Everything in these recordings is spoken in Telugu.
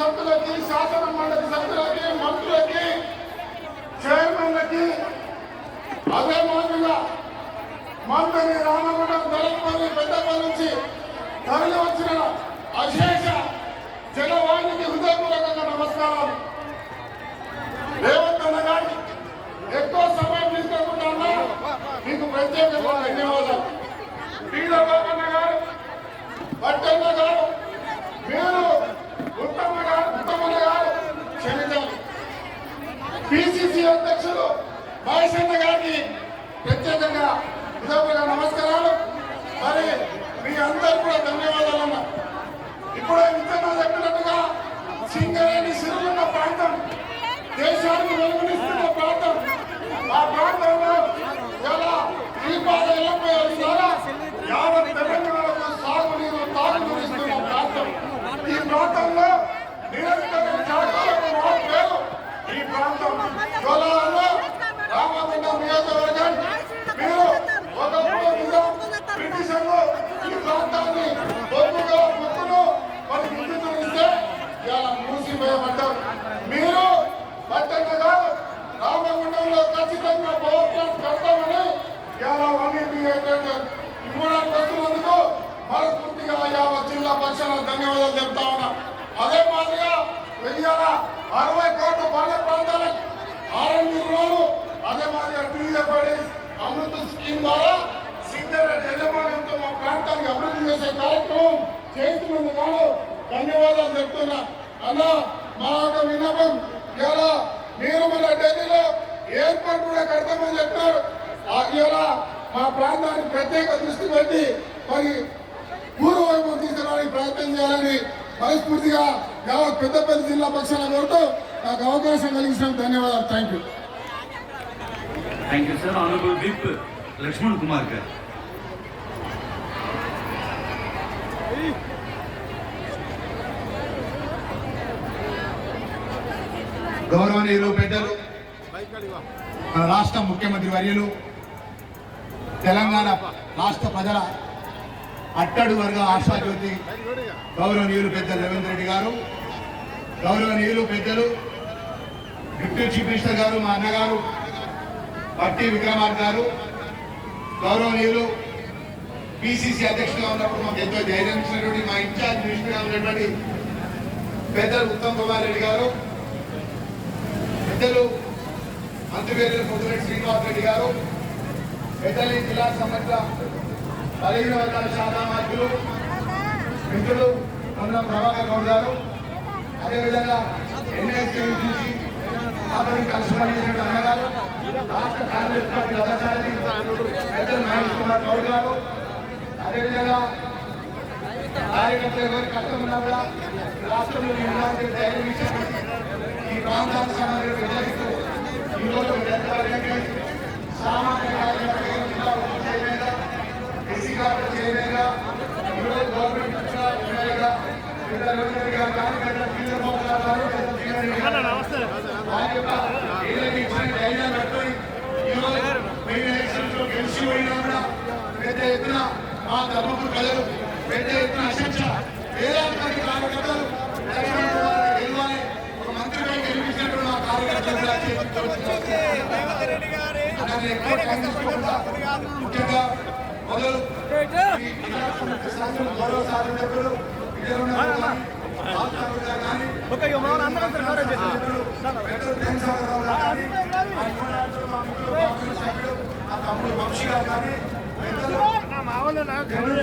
సభ్యులకి, శాసన మండలి సభ్యులకి, మంత్రులకి, చైర్మన్లకి, అదే మాదిరిగా మంత్రి రామగుండం, దళపల్లి, పెద్దపల్లి నుంచి తరలి వచ్చిన అశేష జనవాహినికి హృదయపూర్వకంగా నమస్కారాలు. రేవంత్ అన్న గారి ఎక్కువ సమయం తీసుకోకుండా మీకు ప్రత్యేకంగా ధన్యవాదాలు. వీరబాబన్న గారు, పట్టన్న గారు, మీరు ఉత్తమన్న గారు క్షమించాలి. పిసిసి అధ్యక్షులు మహేశ్వర గారికి ప్రత్యేకంగా హృదయపూర్వక నమస్కారాలు. మరి మీ అందరూ కూడా ధన్యవాదాలన్న. ఇప్పుడే విత్తనా చెప్పినట్టుగా సింగరేణి సిరులున్న ప్రాంతం, దేశానికి వెలుగునిస్తున్న ప్రాంతం, ఆ ప్రాంతంలో చాలా యావత్ తెలంగాణకు సాగునీరు, తాగునీరు ఇస్తున్న ప్రాంతం. ఈ ప్రాంతంలో నిరంతరం జాతీయులకు మాట్లాడు. ఈ ప్రాంతం జోలాలో రామగుండం నియోజకవర్గం. మీరు ఒకప్పుడు బ్రిటిషర్లు ఈ ప్రాంతాన్ని బొగ్గుగా ముక్కును మరి విద్యుత్తులు ఇస్తే ఇలా మూసివేయబడ్డారు. మీరు పట్టణ కాదు రామగుండంలో ఖచ్చితంగా పవర్ ప్లాంట్ కడతామని ఇలా ఇవ్వడానికి వస్తున్నందుకు మనస్ఫూర్తిగా యావత్ జిల్లా పక్షాన ధన్యవాదాలు చెప్తా ఉన్నా. అదే మాదిరిగా 60 కోట్ల పల్లె ప్రాంతాలకు ఆర్ఎండ్బి రుణాలు, అదే మాదిరిగా టీజేపీ అమృత్ స్కీమ్ ద్వారా సింగరేణి యజమాన్యంతో మా ప్రాంతానికి అభివృద్ధి చేసే కార్యక్రమం చేస్తున్నందుకు ధన్యవాదాలు చెప్తున్నా. అన్న మా యొక్క విన్నపం, ఇలా మీరు మన ఢిల్లీలో ఎయిర్పోర్ట్ కూడా కడతామని చెప్పారు. ఇలా మా ప్రాంతానికి ప్రత్యేక దృష్టి పెట్టి మరి పూర్వవైపు తీసుకురావడానికి ప్రయత్నం చేయాలని మనస్ఫూర్తిగా యావత్ పెద్దపల్లి జిల్లా పక్షాన కోరుతూ నాకు అవకాశం కలిగించిన ధన్యవాదాలు. Thank you sir. Honourable whip Lakshman Kumar garu. గౌరవనీయులు పెద్దలు, మన రాష్ట్ర ముఖ్యమంత్రి వర్యులు, తెలంగాణ రాష్ట్ర ప్రజల అట్టడు వర్గ ఆశాజ్యోతి గౌరవనీయులు పెద్దలు రేవంత్ రెడ్డి గారు, గౌరవనీయులు పెద్దలు డిప్యూటీ చీఫ్ మినిస్టర్ గారు, మా అన్నగారు పట్టి విక్రమార్క గారు, గౌరవనీయులు పిసిసి అధ్యక్షులుగా ఉన్నప్పుడు మాకు ఎంతో ధైర్యం ఇచ్చినటువంటి మా ఇన్ఛార్జ్ మినిస్టర్గా ఉన్నటువంటి పెద్దలు ఉత్తమ్ కుమార్ రెడ్డి గారు, పెద్దలు మంత్రివేలు పొద్దురెడ్డి శ్రీనివాస్ రెడ్డి గారు, పెద్దలు జిల్లా సమగ్ర బలహీన వర్గాల శాఖ మంత్రులు మిత్రులు పొన్నం ప్రభాకర్ గౌడ్ గారు, అదేవిధంగా ఎన్ఎస్సీ నుంచి కలిసి పనిచేసిన అన్నగారు, రాష్ట్ర కాంగ్రెస్ పార్టీ అధికారి పెద్దలు మహేష్ కుమార్ గౌడ్ గారు, అదేవిధంగా కార్యకర్తలు ఎవరి కష్టం ఉన్నా కూడా రాష్ట్రంలో ధైర్యం ఇచ్చారు. ఈ ప్రాంతానికి సంబంధించిన ప్రజలకు ఈరోజు సామాన్య కార్యకర్తగా ఎస్సీ కార్పొరేట్ చైర్మన్గా ఈరోజు గవర్నమెంట్ గెలిచి పోయినా కూడా పెద్ద ఎత్తున మా ధర్మపురి ప్రజలు పెద్ద ఎత్తున అశిక్ష వేలాది మంది కార్యకర్తలు గెలవాలి, ఒక మంత్రిగా గెలిపించినట్టు మా కార్యకర్తలు ముఖ్యంగా మొదలు గౌరవ సాధకులు తమ్ముడు వంశీ గారు కానీ రాజేష్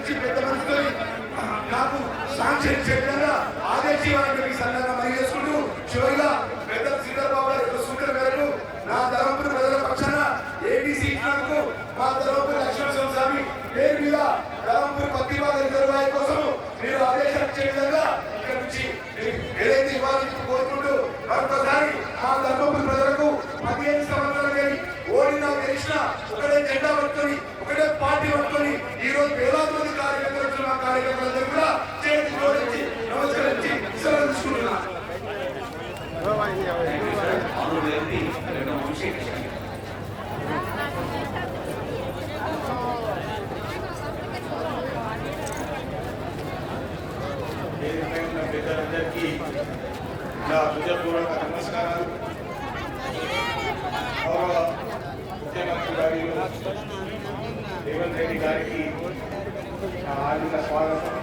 నుంచి పెద్ద మనసుతో నాకు శాంక్షన్ చేయడంగా ఆదేశించాలని ఈ సందర్భంగా మరి చేసుకుంటూ చివరిగా పెద్ద శ్రీధర్బాబు గారి సూచన మేరకు నా ధర్మపురి ప్రజల పక్షాన ఏబీసీ ఇచ్చినందుకు మా ధర్మపురి లక్ష్మణ స్వామి పేరు మీద ధర్మపురి పత్తిబాగ రిజర్వాయర్ కోసం మీరు ఆదేశించే విధంగా ఇక్కడ నుంచి ఏదైతే ఇవ్వాలని కోరుకుంటూ మరొకసారి మా ధర్మపురి ప్రజలకు 15 సంవత్సరాలు కానీ ఓడినా గెలిచినా ఒకటే జెండా పట్టుకొని ఒకటే పార్టీ పట్టుకొని ఈ రోజు వేలాది మంది కార్యకర్తలు మా కార్యకర్తలందరూ కూడా చేతి జోడించి నమస్కరించి సెలవు తీసుకుంటున్నాను. పెద్దలందరికీ నా హృదయపూర్వక నమస్కారాలు. గౌరవ ముఖ్యమంత్రి గారు రేవంత్ రెడ్డి గారికి నా ఆర్థిక స్వాగతం.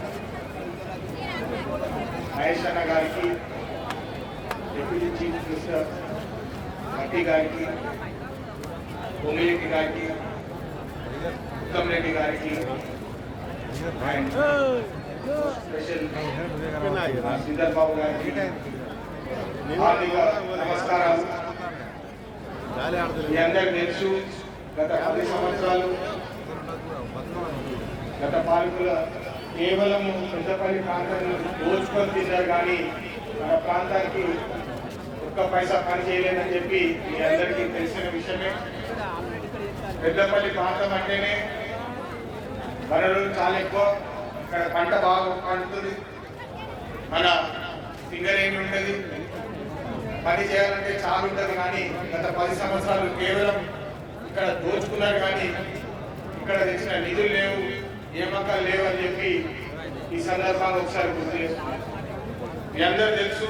మహేష్ అన్న గారికి, డిప్యూటీ చీఫ్ మినిస్టర్ మట్టి గారికి, భూమిరెడ్డి గారికి, ఉత్తమ్ రెడ్డి గారికి అండ్ స్పెషల్ శ్రీధర్బాబు గారికి ఆర్థిక నమస్కారాలు. మీ అందరికి తెలుసు, గత 10 సంవత్సరాలు గత పాలకుల కేవలం పెద్దపల్లి ప్రాంతాన్ని దోచుకొని తిన్నారు, కానీ మన ప్రాంతానికి ఒక్క పైసా పని చేయలేదని చెప్పి మీ అందరికీ తెలిసిన విషయమే. పెద్దపల్లి ప్రాంతం అంటేనే వనరులు చాలా ఎక్కువ, ఇక్కడ పంట బాగా పండుతుంది, మన సింగరేణి ఉంటుంది, పని చేయాలంటే చాలా ఉంటుంది. కానీ గత 10 సంవత్సరాలు కేవలం ఇక్కడ దోచుకున్నారు, కానీ ఇక్కడ తెచ్చిన నిధులు లేవు, నియామకాలు లేవు అని చెప్పి ఈ సందర్భంగా ఒకసారి గుర్తు చేస్తున్నారు. మీ అందరూ తెలుసు,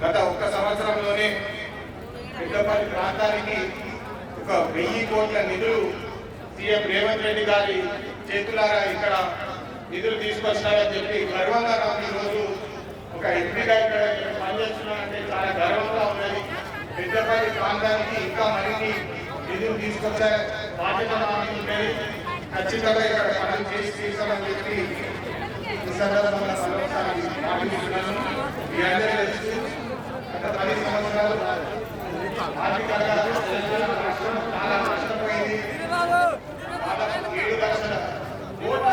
గత 1 సంవత్సరంలోనే పెద్దపల్లి ప్రాంతానికి 1000 కోట్ల నిధులు సీఎం రేవంత్ రెడ్డి గారి చేతులారా ఇక్కడ నిధులు తీసుకొచ్చినారని చెప్పి గర్వంగా నాకు ఈరోజు ఒక ఎంపీగా ఇక్కడ పనిచేస్తున్నానంటే చాలా గర్వంగా ఉన్నది. పెద్దపల్లి ప్రాంతానికి ఇంకా మరిన్ని నిధులు తీసుకొచ్చే బాధ్యత నాకు ఉండేది. ఖచ్చితంగా ఇక్కడ పనులు చేసి తీసుకోమని చెప్పి ఈ సందర్భంగా మరొకసారి మాట్లాడుతున్నాను. మీ అందరికీ తెలుసు, గత 10 సంవత్సరాలు ఆర్థికంగా చాలా నష్టపోయింది. దాదాపు 7 లక్షల కోట్ల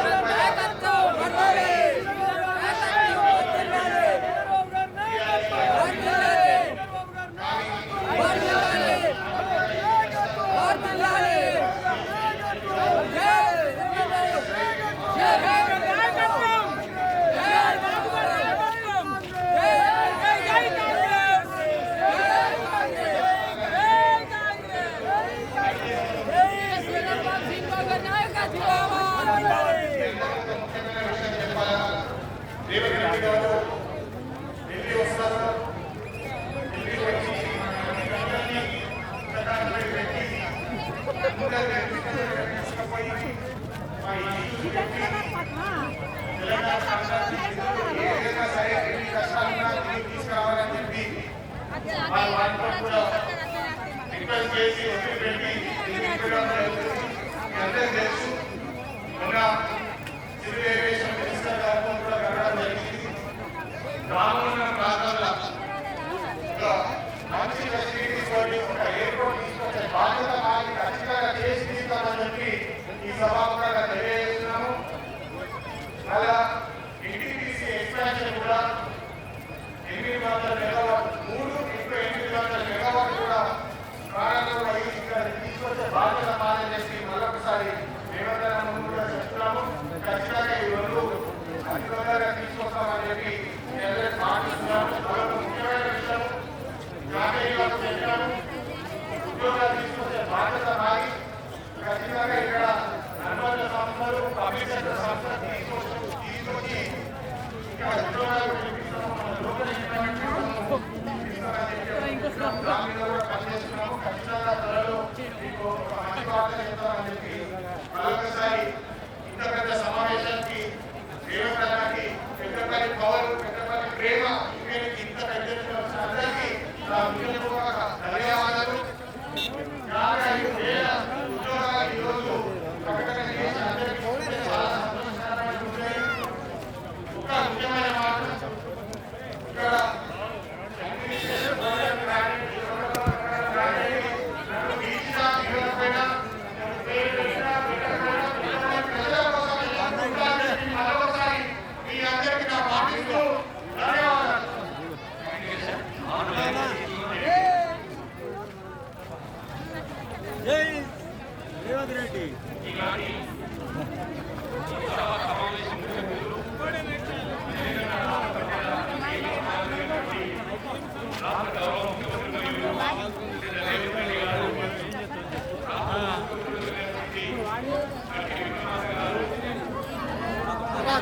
రేవంత్ రెడ్డి గారు ఢిల్లీ వస్తారు. ఢిల్లీ వచ్చి తెలంగాణ ప్రాంతానికి ఏదైనా సరే ఎన్ని కష్టాలున్నా తీసుకురావాలని చెప్పి వాళ్ళతో కూడా రిక్వెస్ట్ చేసి ఒత్తిడి పెట్టి అందరూ తెలుసు. మొన్న సివిల్ ఏవియేషన్ మినిస్టర్ గారితో కూడా కలవడం జరిగింది. రానున్న ప్రాంతాల్లో మంచి ఫెసిలిటీస్ తోటి ఒక ఎయిర్పోర్ట్ తీసుకొచ్చే బాధ్యత మాకు ఖచ్చితంగా చేసి తీసుకోవాలని చెప్పి ఈ సభాముఖంగా తెలియజేస్తున్నాము. అలా ఎన్టీపీసీ ఎక్స్పాన్షన్ కూడా 800 మెగావాట్ 3 మెగావాట్ కూడా ప్రారంభంలో ఇక్కడ తీసుకొచ్చే బాధ్యత మాదని చెప్పి మరొకసారి మేమందరం కూడా చెప్తున్నాము. ఖచ్చితంగా ఈ రెండు అధికంగా తీసుకొస్తామని చెప్పి మాట్లాడుతున్నాము. ముఖ్యమైన విషయం జాతీయులకు చెప్పాము, ఉద్యోగాలు తీసుకొచ్చే బాధ్యత మాది. ఖచ్చితంగా ఇక్కడ అనుబంధ సంస్థలు పబ్లిక్ సెక్టర్ సంస్థలు తీసుకొచ్చి ఇక్కడ ఉద్యోగాలు గ్రామీణ కూడా పనిచేస్తున్నాము. ఖచ్చితంగా త్వరలో మీకు ఒక మంచి వార్త చెప్తామని చెప్పి మరొకసారి ఇంత పెద్ద సమావేశానికి రేవంత్ పెద్దపల్లి పవర్, పెద్దపల్లి ప్రేమ ఇంత పెద్ద అందరికీ నా హృదయపూర్వక ధన్యవాదాలు. 55,000 ఉద్యోగాలు ఈరోజు ప్రకటన చేసి అందరికీ చాలా సంతోషం.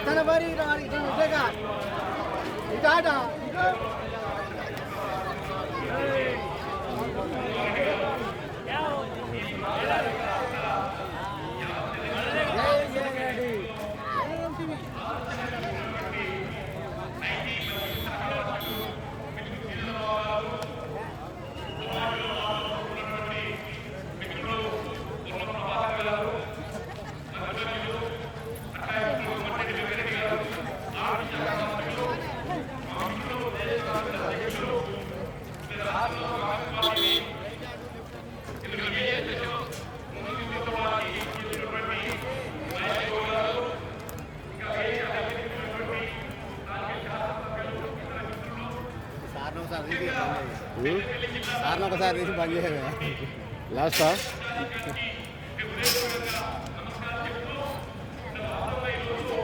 తన మరి ఇటేగా ఇటాట సార్ని ఒకసారి తీసి బంద్ చేయవే లాస్టా